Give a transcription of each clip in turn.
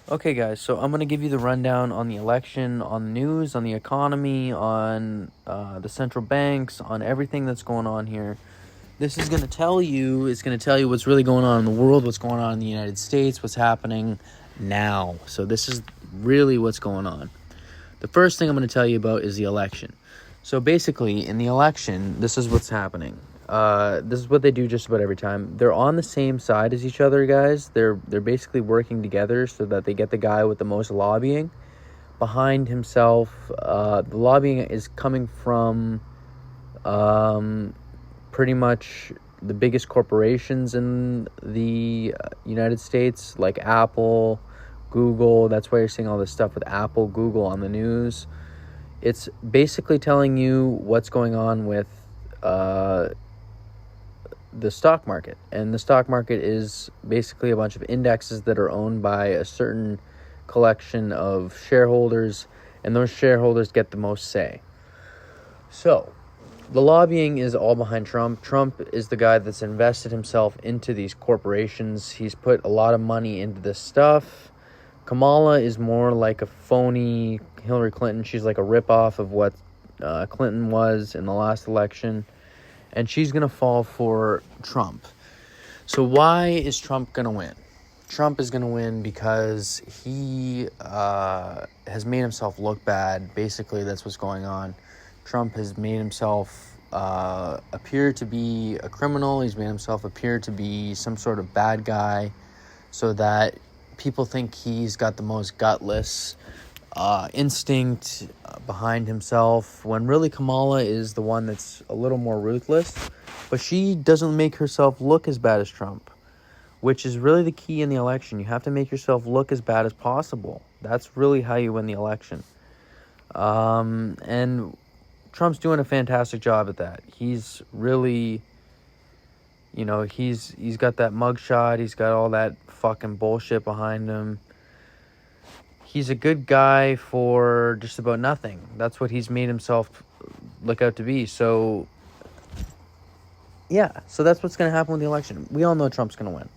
Okay, guys, so I'm going to give you the rundown on the election, on the news, on the economy, on the central banks, on everything that's going on here. This is going to tell you, what's really going on in the world, what's going on in the United States, what's happening now. So this is really what's going on. The first thing I'm going to tell you about is the election. So basically, in the election, this is what's happening. This is what they do just about every time. They're on the same side as each other, guys. They're basically working together so that they get the guy with the most lobbying behind himself. The lobbying is coming from pretty much the biggest corporations in the United States, like Apple, Google. That's why you're seeing all this stuff with Apple, Google on the news. It's basically telling you what's going on with the stock market. And the stock market is basically a bunch of indexes that are owned by a certain collection of shareholders, and those shareholders get the most say. So, the lobbying is all behind Trump. Trump is the guy that's invested himself into these corporations. He's put a lot of money into this stuff. Kamala is more like a phony Hillary Clinton. She's like a ripoff of what Clinton was in the last election. And she's going to fall for Trump. So why is Trump going to win? Trump is going to win because he has made himself look bad. Basically, that's what's going on. Trump has made himself appear to be a criminal. He's made himself appear to be some sort of bad guy so that people think he's got the most gutless instinct behind himself, when really Kamala is the one that's a little more ruthless, but she doesn't make herself look as bad as Trump, which is really the key in the election. You have to make yourself look as bad as possible. That's really how you win the election. And Trump's doing a fantastic job at that. He's really, he's got that mugshot. He's got all that fucking bullshit behind him. He's a good guy for just about nothing. That's what he's made himself look out to be. So, yeah. So that's what's going to happen with the election. We all know Trump's going to win.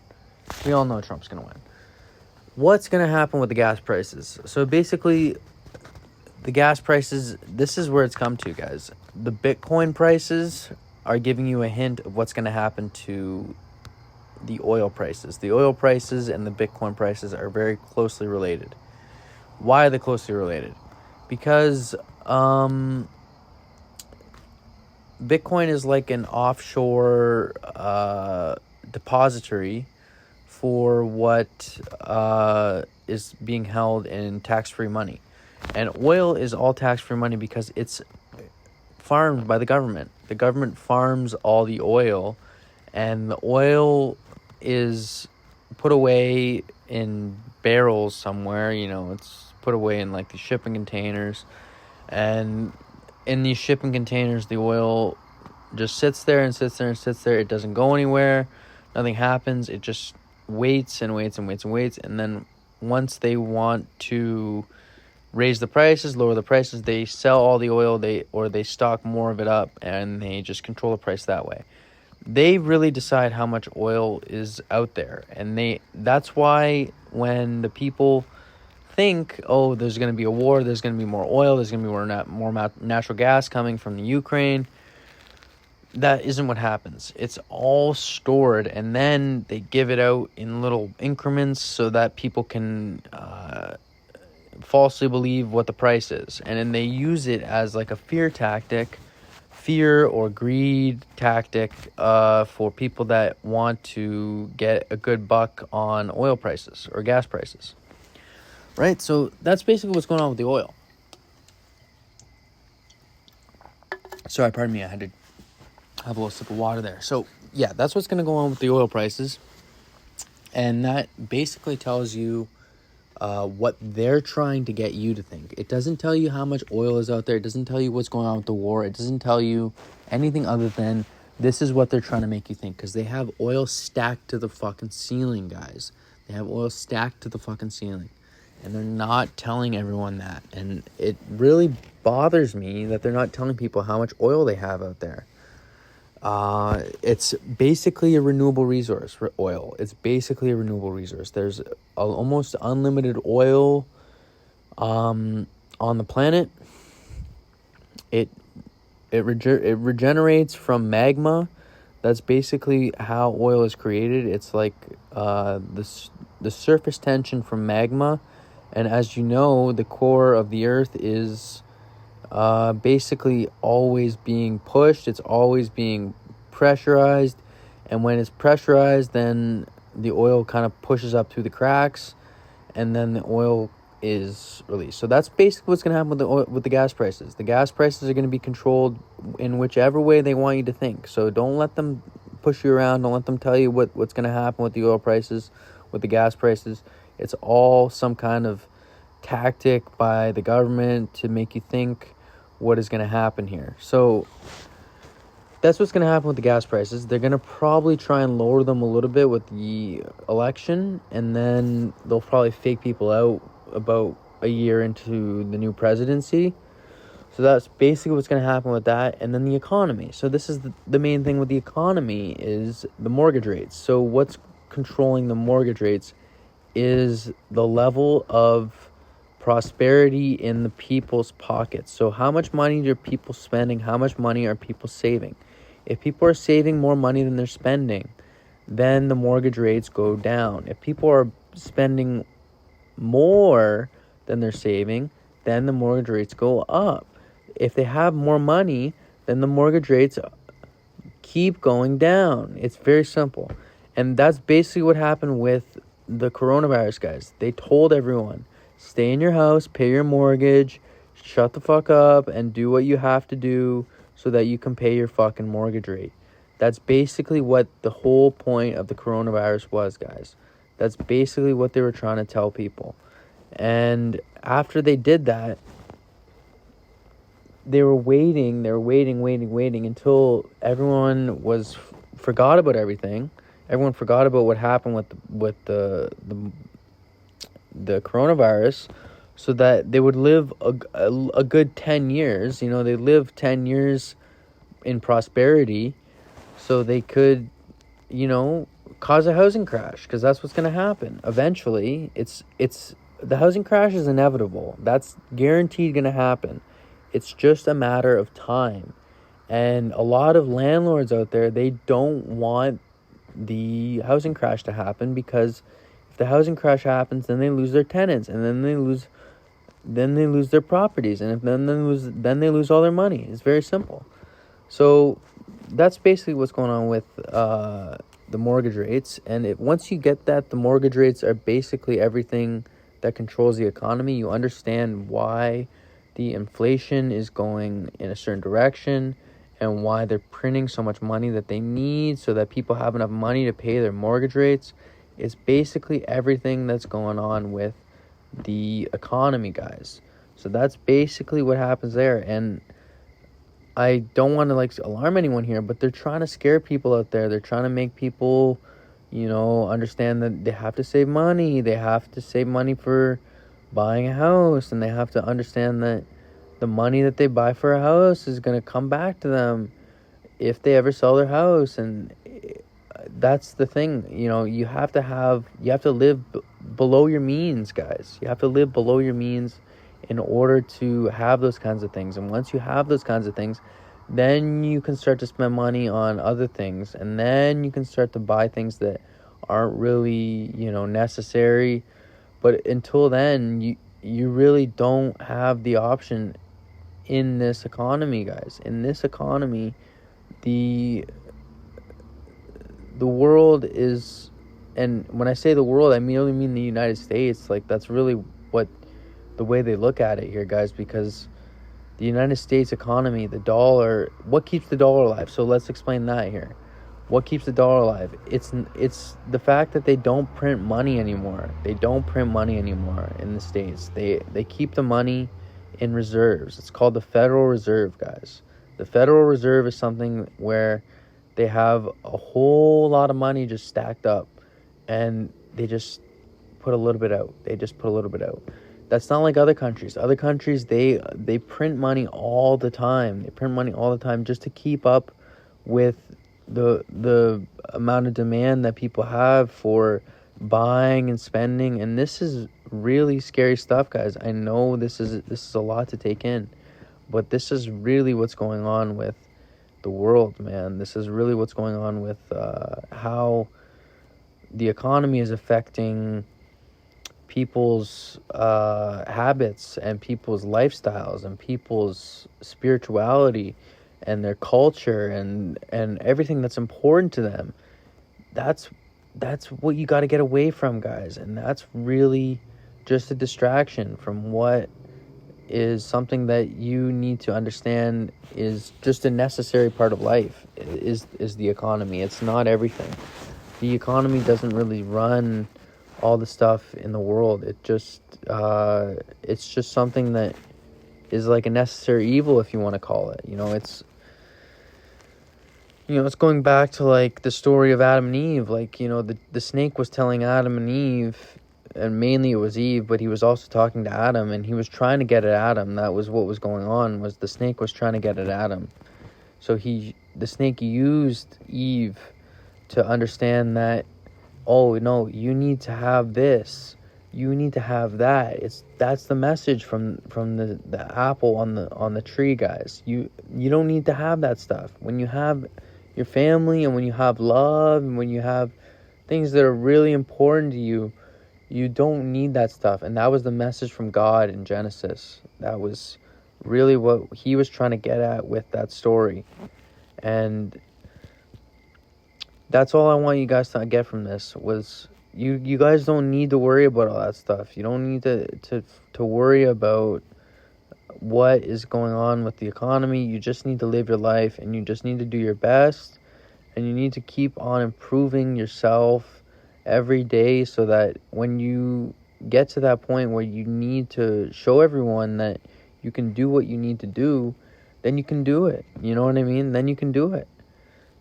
What's going to happen with the gas prices? So basically, the gas prices, this is where it's come to, guys. The Bitcoin prices are giving you a hint of what's going to happen to the oil prices. The oil prices and the Bitcoin prices are very closely related. Why are they closely related? Because Bitcoin is like an offshore depository for what is being held in tax-free money. And oil is all tax-free money because it's farmed by the government. The government farms all the oil, and the oil is put away in barrels somewhere. It's put away in like the shipping containers, and in these shipping containers the oil just sits there. It doesn't go anywhere. Nothing happens. It just waits and waits, and then once they want to raise the prices, lower the prices, they sell all the oil, they stock more of it up, and they just control the price that way. They really decide how much oil is out there, and that's why when the people think, oh, there's going to be a war, there's going to be more oil, there's going to be more natural gas coming from the Ukraine, that isn't what happens. It's all stored, and then they give it out in little increments so that people can falsely believe what the price is. And then they use it as like a fear or greed tactic for people that want to get a good buck on oil prices or gas prices. Right? So that's basically what's going on with the oil. Sorry, pardon me. I had to have a little sip of water there. So, yeah, that's what's going to go on with the oil prices. And that basically tells you what they're trying to get you to think. It doesn't tell you how much oil is out there. It doesn't tell you what's going on with the war. It doesn't tell you anything other than this is what they're trying to make you think. Because they have oil stacked to the fucking ceiling, guys. They have oil stacked to the fucking ceiling. And they're not telling everyone that. And it really bothers me that they're not telling people how much oil they have out there. It's basically a renewable resource, oil. It's basically a renewable resource. There's almost unlimited oil on the planet. It it regenerates from magma. That's basically how oil is created. It's like the surface tension from magma, and as you know, the core of the earth is basically always being pushed. It's always being pressurized, and when it's pressurized, then the oil kind of pushes up through the cracks, and then the oil is released. So that's basically what's going to happen with the oil, with the gas prices. The gas prices are going to be controlled in whichever way they want you to think. So don't let them push you around. Don't let them tell you what's going to happen with the oil prices, with the gas prices. It's all some kind of tactic by the government to make you think what is going to happen here. So that's what's going to happen with the gas prices. They're going to probably try and lower them a little bit with the election, and then they'll probably fake people out about a year into the new presidency. So that's basically what's going to happen with that. And then the economy. So this is the main thing with the economy is the mortgage rates. So what's controlling the mortgage rates is the level of prosperity in the people's pockets. So how much money are people spending? How much money are people saving? If people are saving more money than they're spending, then the mortgage rates go down. If people are spending more than they're saving, then the mortgage rates go up. If they have more money, then the mortgage rates keep going down. It's very simple. And that's basically what happened with the coronavirus, guys. They told everyone, stay in your house, pay your mortgage, shut the fuck up, and do what you have to do so that you can pay your fucking mortgage rate. That's basically what the whole point of the coronavirus was, guys. That's basically what they were trying to tell people. And after they did that, they were waiting until everyone forgot about everything. Everyone forgot about what happened with the coronavirus, so that they would live a good 10 years. You know, they lived 10 years in prosperity, so they could, cause a housing crash, because that's what's going to happen. Eventually, the housing crash is inevitable. That's guaranteed going to happen. It's just a matter of time. And a lot of landlords out there, they don't want the housing crash to happen, because if the housing crash happens, then they lose their tenants, and then they lose their properties, and then they lose all their money. It's very simple. So that's basically what's going on with the mortgage rates. And once you get that, the mortgage rates are basically everything that controls the economy. You understand why the inflation is going in a certain direction, and why they're printing so much money that they need so that people have enough money to pay their mortgage rates. It's basically everything that's going on with the economy, guys. So that's basically what happens there. And I don't want to alarm anyone here, but they're trying to scare people out there. They're trying to make people, understand that they have to save money. They have to save money for buying a house, and they have to understand that the money that they buy for a house is going to come back to them if they ever sell their house. And that's the thing. You have to live below your means, guys. You have to live below your means in order to have those kinds of things. And once you have those kinds of things, then you can start to spend money on other things, and then you can start to buy things that aren't really, necessary. But until then, you really don't have the option in this economy, guys. In this economy, the world is, and when I say the world, I merely mean the United States. That's really the way they look at it here, guys, because the United States economy, the dollar, what keeps the dollar alive? So let's explain that here. What keeps the dollar alive? It's the fact that they don't print money anymore. They don't print money anymore in the States. They keep the money in reserves. It's called the Federal Reserve, guys. The Federal Reserve is something where they have a whole lot of money just stacked up, and they just put a little bit out. That's not like other countries. Other countries, they print money all the time. They print money all the time just to keep up with the amount of demand that people have for buying and spending. And this is really scary stuff, guys. I know this is a lot to take in, but this is really what's going on with the world, man. This is really what's going on with how the economy is affecting people's habits and people's lifestyles and people's spirituality and their culture and everything that's important to them. That's what you got to get away from, guys. And that's really just a distraction from what is something that you need to understand is just a necessary part of life, is the economy. It's not everything. The economy doesn't really run all the stuff in the world. It's just something that is like a necessary evil, if you want to call it. It's going back to like the story of Adam and Eve. Like, the snake was telling Adam and Eve, and mainly it was Eve, but he was also talking to Adam, and he was trying to get at Adam. That was what was going on, was the snake was trying to get at Adam. So the snake used Eve to understand that, oh no, you need to have this, you need to have that. That's the message from the apple on the tree, guys. You don't need to have that stuff. When you have your family, and when you have love, and when you have things that are really important to you, you don't need that stuff. And that was the message from God in Genesis. That was really what he was trying to get at with that story. And that's all I want you guys to get from this, was you guys don't need to worry about all that stuff. You don't need to worry about what is going on with the economy. You just need to live your life, and you just need to do your best, and you need to keep on improving yourself every day, so that when you get to that point where you need to show everyone that you can do what you need to do, then you can do it. You know what I mean? Then you can do it.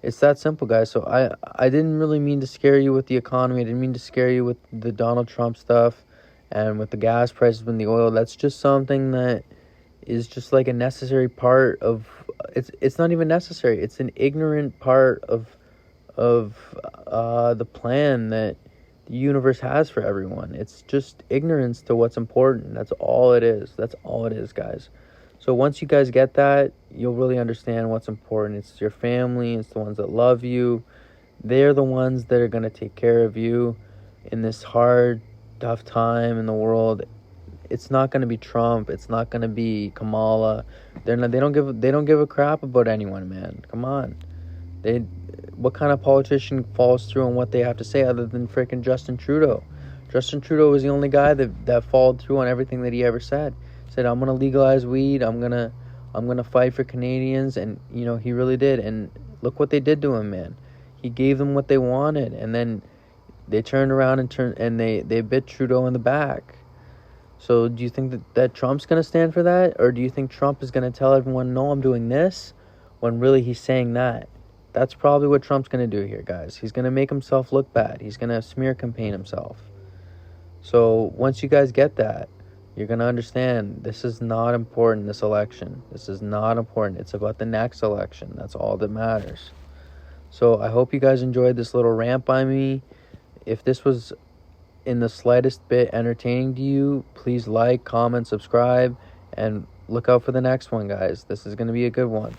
It's that simple, guys. So I didn't really mean to scare you with the economy. I didn't mean to scare you with the Donald Trump stuff and with the gas prices and the oil. That's just something that is just like a necessary part of it's not even necessary. It's an ignorant part of the plan that the universe has for everyone. It's just ignorance to what's important. That's all it is. That's all it is, guys. So once you guys get that, you'll really understand what's important. It's your family. It's the ones that love you. They're the ones that are going to take care of you in this hard, tough time in the world. It's not going to be Trump. It's not going to be Kamala. They don't give a crap about anyone, man. Come on. What kind of politician falls through on what they have to say other than freaking Justin Trudeau? Justin Trudeau was the only guy that followed through on everything that he ever said. Said, I'm gonna legalize weed. I'm gonna fight for Canadians, and he really did. And look what they did to him, man. He gave them what they wanted, and then they turned around and they bit Trudeau in the back. So do you think that Trump's gonna stand for that, or do you think Trump is gonna tell everyone, no, I'm doing this, when really he's saying that? That's probably what Trump's going to do here, guys. He's going to make himself look bad. He's going to smear campaign himself. So once you guys get that, you're going to understand this is not important, this election. This is not important. It's about the next election. That's all that matters. So I hope you guys enjoyed this little rant by me. If this was in the slightest bit entertaining to you, please like, comment, subscribe, and look out for the next one, guys. This is going to be a good one.